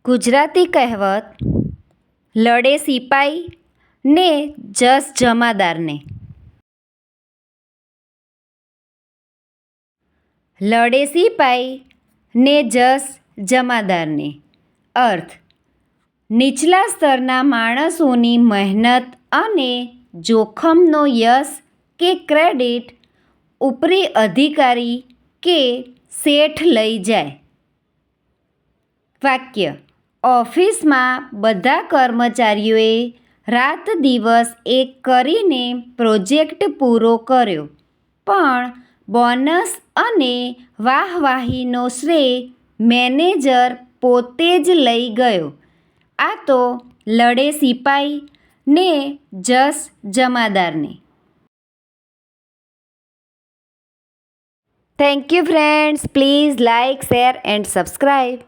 ગુજરાતી કહેવત લડે સિપાઈ ને જસ જમાદારને. લડે સિપાઈ ને જસ જમાદારને. અર્થ: નીચલા સ્તરના માણસોની મહેનત અને જોખમનો યશ કે ક્રેડિટ ઉપરી અધિકારી કે શેઠ લઈ જાય. વાક્ય: ઓફિસમાં બધા કર્મચારીઓએ રાત દિવસ એક કરીને પ્રોજેક્ટ પૂરો કર્યો, પણ બોનસ અને વાહવાહીનો શ્રેય મેનેજર પોતે જ લઈ ગયો. આ તો લડે સિપાઈ ને જસ જમાદારને. Thank you friends. Please like, share and subscribe.